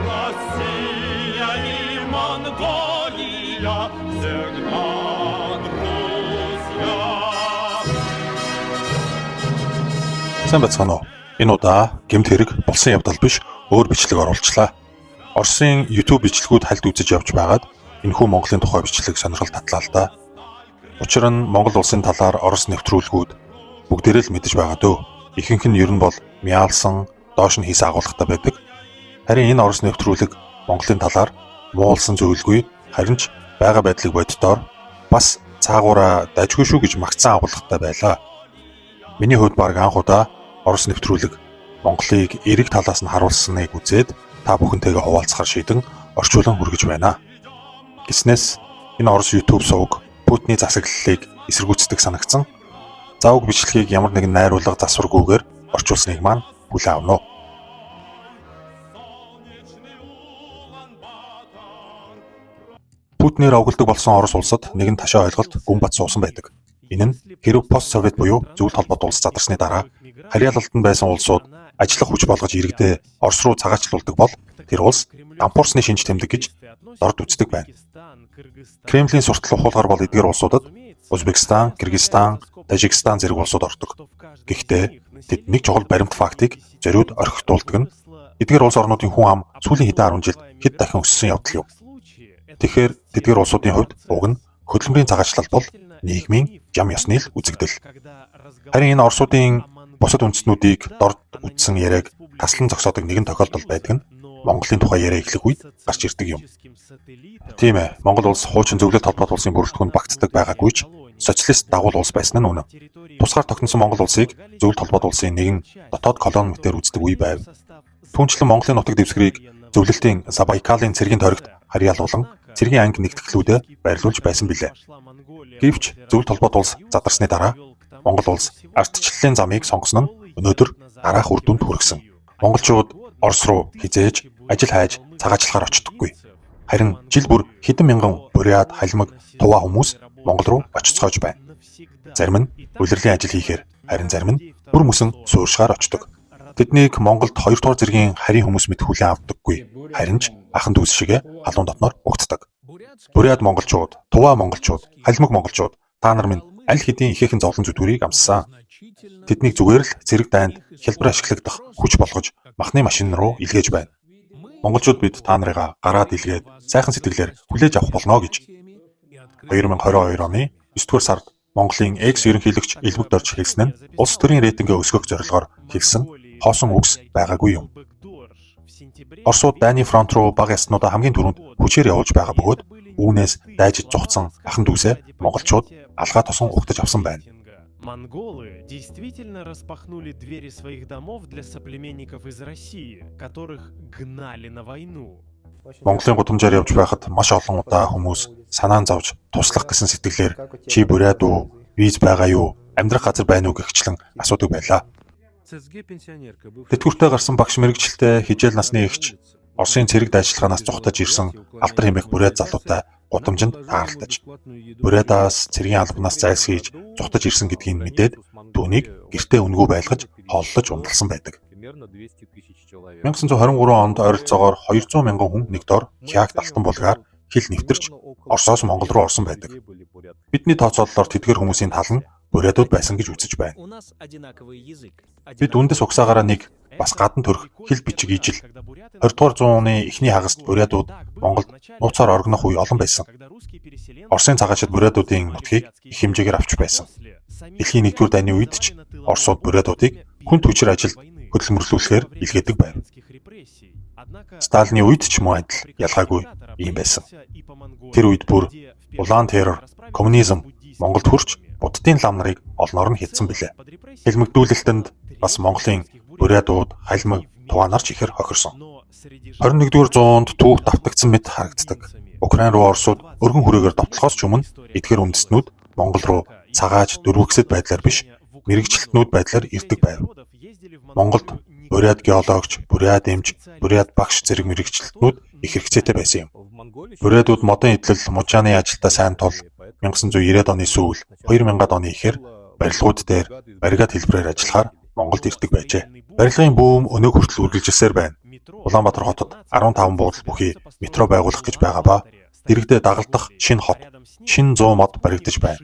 Россия и Монголия всегда друзья. Сайн бацгаана уу? Энэ удаа гэмт хэрэг болсон явдал биш өөр бичлэг оруулчлаа. Оросын YouTube бичлэгүүд хальт үзэж явж байгаад энэхүү Монголын тухай бичлэг сонирхол татлаа л да. Учир нь Монгол улсын талаар Орос нэвтрүүлгүүд бүгдээрээ л мэдэж байгаа дөө. Ихэнх нь ер нь бол мяалсан, доош нь хийсэн агуулгатай байдаг. Харин энэ Орос нэвтрүүлэг Монголын талаар муулсан зөвлөгүй, харин ч байгаа байдлыг боддоор бас цаагаараа дажгүй шүү гэж магтсан агуулгатай байлаа. Миний хувьд баг анх удаа Орос нэвтрүүлэг Монголыг эрэг талаас нь харуулсныг үзээд та бүхэнтэйгээ хуваалцахаар шийдэн орчуулан хүргэж байна. Гиснээс энэ Орос YouTube сувг Путиний засаглалыг эсэргүүцдэг санагдсан. Завг бичлэгийг ямар нэгэн найруулга засваргүйгээр орчуулсныг маань хүлээн авна уу. Путинээр овголдог болсон Орос улсад нэгэн ташаа ойлголт гүн бат суусан байдаг. Энэ нь хэрэв постсовет буюу зөвлөлт холбоот улс задарсны дараа харьяалалтанд байсан улсууд ажиллах хүч болгож иргэдээ Орос руу цагаачлуулдаг бол тэр улс дампуурсны шинж тэмдэг гэж дорд үздэг байна. Кремлийн суртал ухуулгаар бол эдгээр улсуудад Узбекистан, Кыргызстан, Тажикстан зэрэг улсууд ордог. Гэхдээ тэд нэг чухал баримт фактыг зориуд орхигдуулдаг нь эдгээр улс орнуудын хүн ам сүүлийн хэдэн 10 жилд хэд дахин өссөн явдал юм. Тэгэхээр тэдгээр улсуудын хувьд уг нь хөдөлмөрийн цагаачлал бол нийгмийн зам ёсны л үзэгдэл. Харин энэ Оросуудын бусад үндэстнүүдийг дорд үзсэн яриаг таслан зогсоодог нэгэн тохиолдол байдаг нь Монголын тухай яриа эхлэх үед гарч ирдэг юм. Тийм ээ, Монгол улс хуучин зөвлөлт холбоот улсын бүрэлдэхүүнд багтдаг байгаагүй ч социалист дагуул улс байсан нь үнэн. Тусгаар тогтносон Монгол улсыг зөвлөлт холбоот улсын нэгэн дотоод колони мэтээр үздэг үе байв. Түүнчлэн Монголын нутаг дэвсгэрийг зөвлөлтийн Забайкалын цэргийн тойрогт харьяалуулан цэргийн анги нэгтгэлүүдээ байрлуулж байсан билээ. Гэвч зөвлөлт холбоот улс задарсны дараа Монгол улс ардчлалын замыг сонгосон нь өнөөдөр дараах үр дүнд хүргэсэн. Монголчууд Орос руу хизээж ажил хайж цагаачлахаар очдоггүй. Харин жил бүр хэдэн мянган буряд, халимаг, туваа хүмүүс Монгол руу очицгоож байна. Зарим нь улирлын ажил хийхээр, харин зарим нь бүр мөсөн сууршгаар очдог. Тэднийг Монголд 2 дугаар зэргийн харийн хүмүүс мэт хүлээн авдаггүй. Харин ч ахан дүүс шигэ халуун дотноор угтдаг. Буряд монголчууд, туваа монголчууд, халимаг монголчууд та нар минь аль хэдийн ихээхэн зовлон зүтгүүрийг амссан. Тэднийг зүгээр л зэрэг дайнд хялбар ашиглагдах хүч болгож махны машин руу илгээж байна. Монголчууд бид та нарыгаа гараад илгээд сайхан сэтгэлээр хүлээж авах болно гэж 2022 оны 9-р сард Монголын экс ерөнхийлөгч Элбэг Дорж хэлсэн нь улс төрийн рейтингээ өсгөх зорилгоор хэлсэн хоосон үгс байгаагүй юм. Оросууд дайны фронт руу бага яснуудаа хамгийн түрүүнд хүчээр явуулж байгаа бөгөөд үүнээс дайжиж зугцсан ахан дүүсээ монголчууд алгаа тосон угтаж авсан байна. Монголы действительно распахнули двери своих домов для соплеменников из России, которых гнали на войну. Монголын гудамжаар явж байхад маш олон удаа хүмүүс санаан зовж туслах гэсэн сэтгэлээр чи буряд уу, виз байгаа юу, амьдрах газар байна уу гэгчлэн асуудаг байлаа. Тэтгэвртэй гарсан багш мэрэгчлээ хижээл насны эгч Оросын цэрэг дайчилгаанаас зүхтаж ирсэн алдар хэмээх буряд залуутай гудамжинд тааралдаж бурядаас цэргийн албанаас зайлсхийж зүхтаж ирсэн гэдгийг мэдээд түүнийг гэртээ өнгөө байлгаж хооллож ундалсан байдаг. 1923 онд ойролцоогоор 200 мянган хүн нэг дор Хяагт алтан булгаар хил нэвтэрч Оросоос Монгол руу орсон байдаг. Бидний тооцоололоор тэдгээр хүмүүсийн тал нь бурядууд байсан гэж үзэж байна. Бид үндэс угсаагаараа нэг бас гадна төрх хил бичиг ижил 20 дугаар зууны эхний хагаст бурядууд Монголд нууцаар орогнох үе олон байсан. Оросын цагаачид бурядуудын нутгийг их хэмжээгээр авч байсан. Дэлхийн 1-р дайны үед ч Оросууд бурядуудыг хүнд хүчээр ажилд хөдөлмөрлүүлэхээр илгээдэг байв. Сталины үед ч мөн адил ялгаагүй юм байсан. Тэр үед бүр улаан террор, коммунизм Монголд хүрч буддын лам нарыг олноор нь хийцэн билээ. Хэлмэгдүүлэлтэнд бас Монголын бурядууд, халимаг, туваа нар ч ихэр хохирсон. 21-р зуунд түүх давтагдсан мэт харагддаг. Украин руу Оросууд өргөн хүрээгээр довтлохоос ч өмнө эдгээр үндэстнүүд Монгол руу цагааж дөрвөгсөд байдлаар биш, мэрэгчлэлтнүүд байдлаар ирдэг байв. Монголд буряд геологч, буряд эмч, буряд багш зэрэг мэрэгчлэлтнүүд их хэрэгцээтэй байсан юм. Бурядууд модон идэл, мужааны ажилдаа сайн тул 1990-ад оны сүүл 2000-ад оны ихэр барилгууд дээр баригад хэлбэрээр ажиллахаар Монголд ирдэг байжээ. Барилгын бүүм өнөө хүртэл үргэлжилсээр байна. Улаанбаатар хотод 15 буудал бүхий метро байгуулах гэж байгаа ба дэрэгдээ дагалдах шинэ хот, шинэ 100 мод баригдаж байна.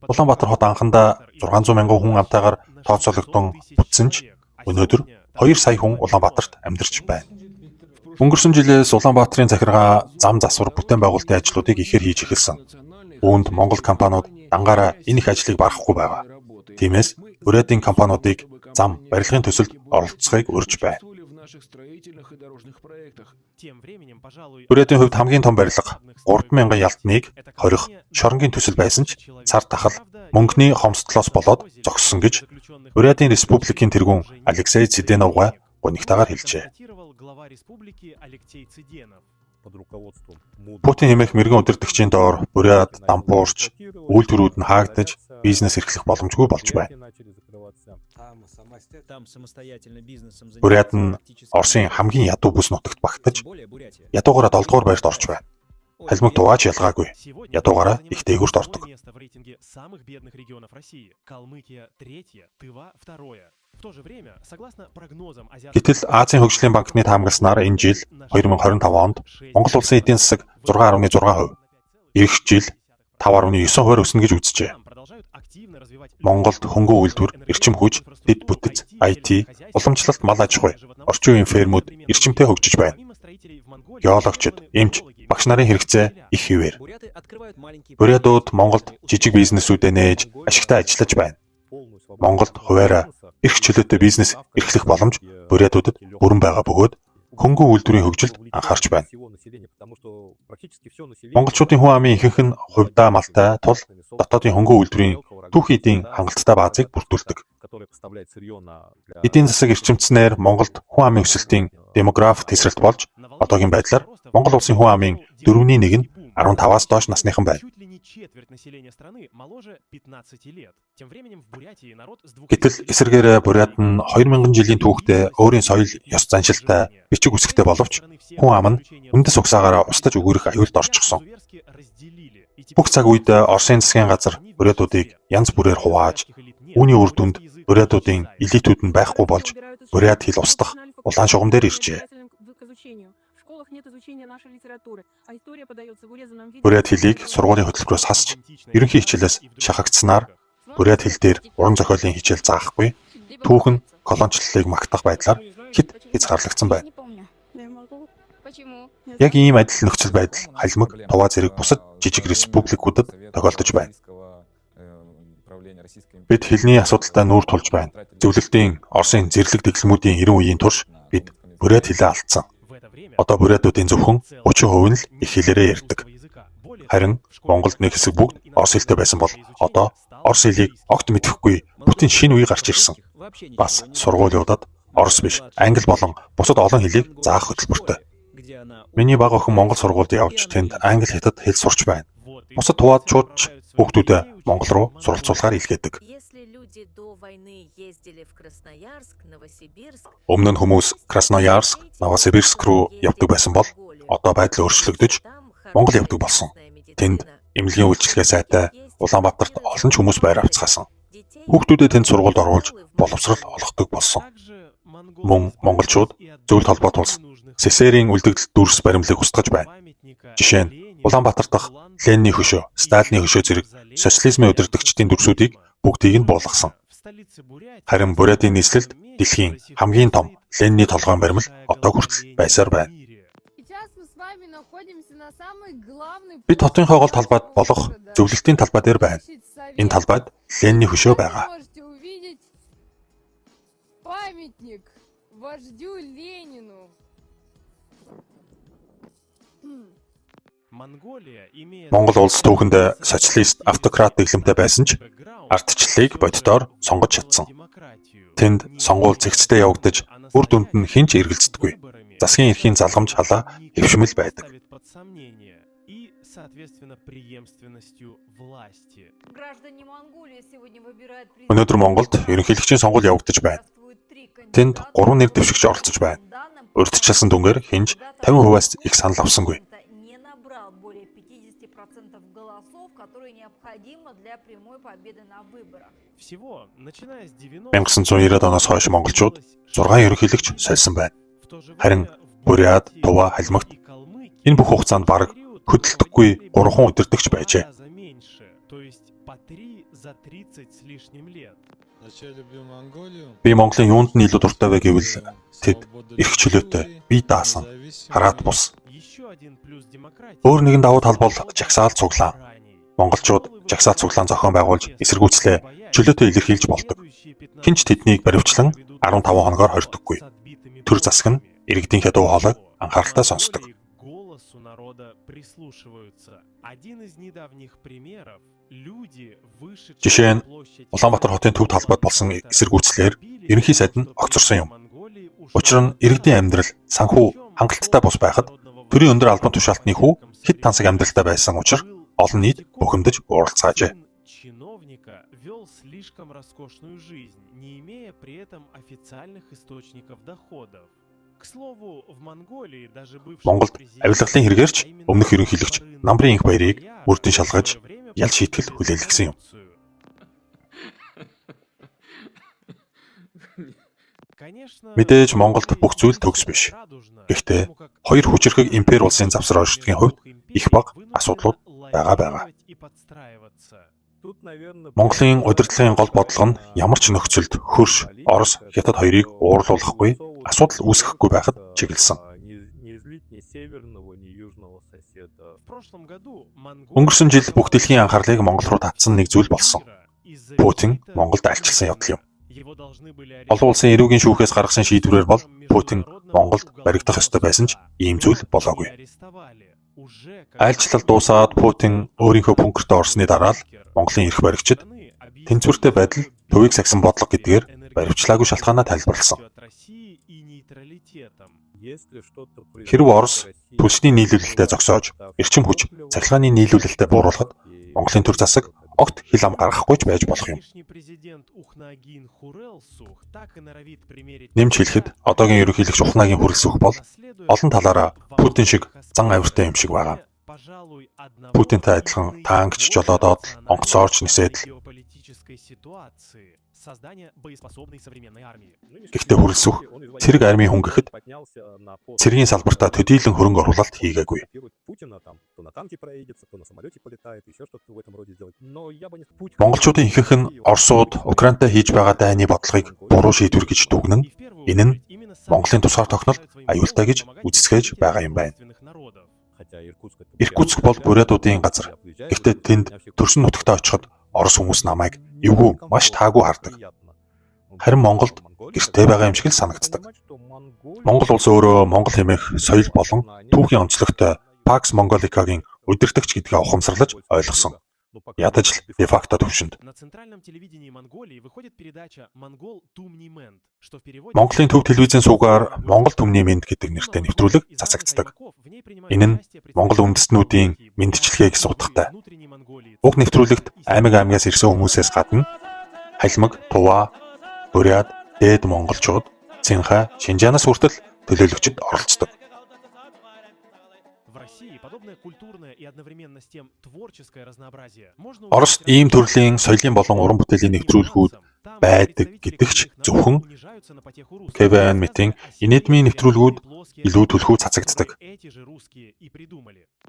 Улаанбаатар хот анхандаа 600 мянган хүн амтайгаар тооцоологдсон бүтсэн ч өнөөдөр 2 сая хүн Улаанбаатарт амьдарч байна. Өнгөрсөн жилээс Улаанбаатарын захиргаа зам засвар бүтээн байгуулалтын ажлуудыг ихээр хийж эхэлсэн. Үүнд Монгол компаниуд дангаараа энэ их ажлыг барахгүй байгаа. Тиймээс урядын компаниудыг зам барилгын төсөлд оролцохыг урьж байна. Урядын хувьд хамгийн том барилга 3,000 ялтныг хорих шоронгийн төсөл байсан ч цар тахал мөнгөний хомсдлоос болоод зогссон гэж Урядын республикийн тэргүүн Алексей Цыденовга гонигтаагаар хэлжээ. Путин хэмээх мэрэгэн удирдагчийн доор Бурят, Дампуурч, үйлдвэрүүд нь хаагдаж бизнес эрхлэх боломжгүй болж байна. Бурят нь Оросын хамгийн ядуу бүс нутагт багтаж, ядуугаараа 7 дугаар байрт орж байна. Халимаг дуваач ялгаагүй. Ядуугаараа их дээгүүрт ордог. Гэтэл Азийн хөгжлийн банкны таамагласнаар энэ жил 2025 онд Монгол улсын эдийн засаг 6.6%, эх жил 5.9% өснө гэж үзжээ. Монголд хөнгөн үйлдвэр, эрчим хүч, дэд бүтэц, IT, уламжлалт, мал аж ахуй, орчин үеийн фермүүд эрчимтэй хөгжиж байна. Геологчид, эмч, багш нарын хэрэгцээ их хэвээр. Бурядууд Монголд жижиг бизнесүүдээ нээж ашигтай ажиллаж байна. Монголд хуваараа эрх чөлөөтэй бизнес эрхлэх боломж бурядуудад бүрэн байгаа бөгөөд хөнгөн үйлдвэрийн хөгжилд анхаарч байна. Монголчуудын хүн амын ихэнх нь хувьдаа малтай тул дотоодын хөнгөн үйлдвэрийн түүх эдийн хангалттай баазыг бүрдүүлдэг. Эдийн засаг эрчимцснээр Монголд хүн амын өсөлтийн демограф тесрэлт болж одоогийн байдлаар Монгол улсын хүн амын 4/1 нь 15-аас доош насныхан байна. Гэтэл эсэргээр Бурят нь 2000 жилийн түүхтээ өөрийн соёл, ёс заншилтай, бичиг үсгтэй боловч хүн ам нь үндэс угсаагаараа устж өгөрөх аюулд орчихсон. Бүх цаг үед Оросын засгийн газар бурядуудыг янз бүрээр хувааж, үүний үр дүнд бурядуудын элитүүд нь байхгүй болж, буряд хэл устгах улаан шугам дээр иржээ. Буряд хэлийг сургуулийн хөтөлбөрөөс хасч, ерөнхий хичээлээс шахагдсанаар буряд хэл дээр уран зохиолын хичээл заахгүй, түүхэн колончлалыг магтах байдлаар хэд хязгаарлагдсан байна. Яг ийм адил нөхцөл байдал халимаг, туваа зэрэг бусад жижиг республикуудад тохиолдож байна. Бид хэлний асуудалтай нүүр тулж байна. Зөвлөлтийн Оросын зэрлэг дэглэмүүдийн 90 үеийн турш бид буряд хэлээ алдсан. Одоо бурядуудын зөвхөн 30% нь л их хэлээрээ ярьдаг. Харин Монголд нэг хэсэг бүгд Орос хэлтэй байсан бол одоо Орос хэлийг огт мэдэхгүй бүтэн шинэ үе гарч ирсэн. Бас сургуулиудад Орос биш, англи болон бусад олон хэлийг заах хөтөлбөртэй. Миний баг охин Монгол сургуульд явж тэнд англи хятад хэл сурч байна. Бусад хуваачууд ч хүүхдүүдээ Монгол руу суралцуулахаар илгээдэг. Өмнө нь хүмүүс Красноярск, Новосибирск руу явдаг байсан бол одоо байдал өөрчлөгдөж Монгол явдаг болсон. Тэнд эмнэлгийн үйлчилгээ сайтай Улаанбаатарт олон ч хүмүүс байр авцгаасан. Хүүхдүүдэд тэнд сургуульд оруулж боловсрал олгодог болсон. Мөн монголчууд зөвлөлт холбоот улс СССР-ийн үлдэгдэл дүрс баримлыг устгаж байна. Жишээ нь Улаанбаатар дахь Ленины хөшөө, Сталины хөшөө зэрэг социализмын удирдагчдын дүрсүүдийг бүгдийг нь буулгасан. Харин Бурятын нийслэлд дэлхийн хамгийн том Ленины толгойн баримл одоо хүртэл байсаар байна. Бид хотын гол талбайд болох зөвлөлтийн талбай дээр байна. Энэ талбайд Ленины хөшөө байгаа. Монгол улс түүхэнд социалист автократ дэглэмтэй байсан ч ардчлалыг боддоор сонгож чадсан. Тэнд сонгуул зэгцтэй явагдаж үр дүнд нь хинч эргэлздэггүй. Засгийн эрхийн залгамж халаа хэвшмэл байдаг. Өнөөдөр Монголд ерөнхийлөгчийн сонгуул явагдаж байна. Тэнд 3 нэр дэвшигч оролцож байна. Урьдчилсан дүнгээр хинж 50%-аас их санал авсангүй. 1990-ад оноос хойш монголчууд 6 ерөнхийлөгч сольсон байна. Харин Бурят, Тува, Халимагт энэ бүх хугацаанд бараг хөдөлдөггүй 3 удирдагч байжээ. Би Монголын юунд нь илүү дуртай вэ гэвэл тэд эрх чөлөөтэй, бие даасан, хараат бус. Өөр нэгэн давуу тал бол жагсаал цуглаан. Монголчууд жагсаал цуглаан зохион байгуулж эсэргүүцлээ чөлөөтэй илэрхийлж болдог. Хинч тэднийг баривчлан 15 хоногоор хордоггүй. Төр засаг нь иргэдийнхээ дуу хоолойг анхааралтай сонсдог. Жишээ нь Улаанбаатар хотын төв талбайд болсон эсэргүүцлээр ерөнхий сайд нь огцорсон юм. Учир нь иргэдийн амьдрал санхүү хангалттай бус байхад төрийн өндөр албан тушаалтны хүү хэд тансаг амьдралтай байсан учраас олон нийт бухимдаж уралцаажээ. Монголд авилгалын хэрэгээрч өмнөх ерөнхийлөгч Намрын инх баярыг мөрдөн шалгаж ял шийтгэл хүлээлгэсэн юм. Мэдээж Монголд бүх зүйл төгс биш. Гэхдээ хоёр хүчирхэг импери улсын завсар оршдгийн хувьд их бага асуудлууд байгаа. Монголын удирдлагын гол бодлого нь ямар ч нөхцөлд хөрш, Орос, Хятад хоёрыг уурлуулахгүй, асуудал үүсгэхгүй байхад чиглэсэн. Өнгөрсөн жил бүх дэлхийн анхаарлыг Монгол руу татсан нэг зүйл болсон. Путин Монголд айлчилсан явдал юм. Олон улсын эрүүгийн шүүхээс гаргасан шийдвэрээр бол Путин Монголд баригдах ёстой байсан ч ийм зүйл болоогүй. Айлчлал дуусаад Путин өөрийнхөө бункерт орсны дараа л Монголын эрх баригчид тэнцвэртэй байдал төвийг сагсан бодлого гэдгээр баривчлаагүй шалтгаанаа тайлбарласан. Хэрв Орос түлшний нийлүүлэлтэд зогсоож, эрчим хүч, цахилгааны нийлүүлэлтэд бууруулахад Монголын төр засаг огт хил ам гаргахгүй ч байж болох юм. Нэмж хэлэхэд одоогийн ерөнхийлөгч Ухнагийн хүрэлцэх бол олон талаараа Путин шиг зан авиртай юм шиг байгаа. Путинтай адилхан танкч жолоодод онгоцоорч нисээд гэхдээ хүрэлцэх цэрэг армийн хүн гэхэд цэргийн салбартаа төдийлөн хөрөнгө оруулалт хийгээгүй. Монголчуудын ихэнх нь Оросууд Украинтай хийж байгаа дайны бодлогыг буруу шийдвэр гэж дүгнэн энэ нь Монголын тусгаар тогтнолд аюултай гэж үзэсгэж байгаа юм байна. Иркутск бол бурятуудын газар. Гэхдээ тэнд төрсөн нутагтаа очиход Орос хүмүүс намайг эвгүй маш таагүй хардаг. Харин Монголд гэртээ байгаа юм шиг л санагддаг. Монгол улс өөрөө монгол хэмээх соёл болон түүхийн онцлогтой Pax Mongolica-гийн удирдагч гэдгээ ухамсарлаж ойлгосон. Ядаж л де-факто төвшөнд. Монголын төв телевизийн суугаар Монгол түмний мэнд гэдэг нэртэй нэвтрүүлэг цацагддаг. Энэ нь Монгол үндэстнүүдийн мэндчилгээг суудахтай. Уг нэвтрүүлэгт аймагаас ирсэн хүмүүсээс гадна Халимаг, Тува, Бурят, Дээд монголчууд, Цинхай, Шинжаанаас хүртэл төлөөлөгчд оролцдог. Оросд ийм төрлийн соёлын болон уран бүтээлийн нэвтрүүлгүүд байдаг гэдэгч зөвхөн КВН митинг инэдмийн нэвтрүүлгүүд илүү төлхөө цацагддаг.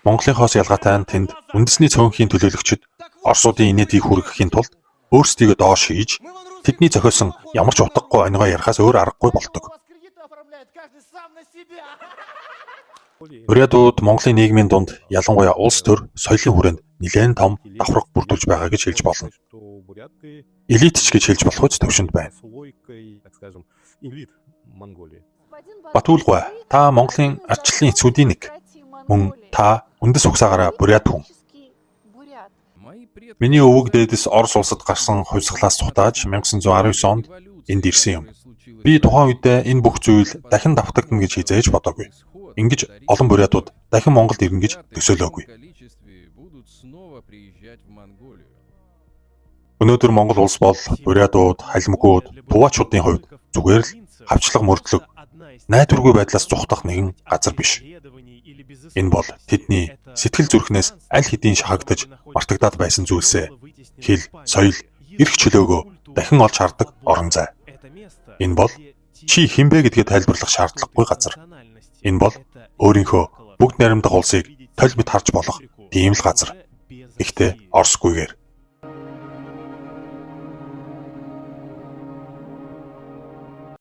Монголынхоос ялгаатай нь тэнд үндэсний цөөнхийн төлөөлөгчид Оросуудын инэдийг хүргэхийн тулд өөрсдийгөө доош хийж тэдний зохиосон ямар ч утгагүй онигоо ярихаас өөр аргагүй болдог. Бурятууд Монголын нийгмийн дунд ялангуяа улс төр соёлын хүрээнд нэлээд том давхарга бүрдүүлж байгаа гэж хэлж болно. Элитч гэж хэлж болох үс төвшөнд байна. Батулгой, та Монголын арчлалын эцүүдийн нэг. Мөн та үндэс угсаагаараа бурят хүн. Миний өвөг дээдэс Орос улсад гарсан хувьсгалаас цухтааж 1919 онд энд ирсэн юм. Би тухайн үедээ энэ бүх зүйл дахин давтагдана гэж хизээж бодоогүй. Ингэж олон бурятууд дахин Монголд ирнэ гэж төсөөлөөгүй. Өнөөдөр Монгол улс бол бурятууд, халимгууд, туваачуудын хувьд зүгээр л хавчлага мөрдлөг, найдваргүй байдлаас зүхтах нэгэн газар биш. Энэ бол тэдний сэтгэл зүрхнээс аль хэдийн шахагдаж мартагдаад байсан зүйлсээ хэл, соёл, эрх чөлөөгөө дахин олж хардаг орон зай. Энэ бол чи хинбэ гэдгээ тайлбарлах шаардлагагүй газар. Энэ бол өөрийнхөө бүгд найрамдах улсыг толь мэд харж болох тийм л газар. Гэхдээ Оросгүйгээр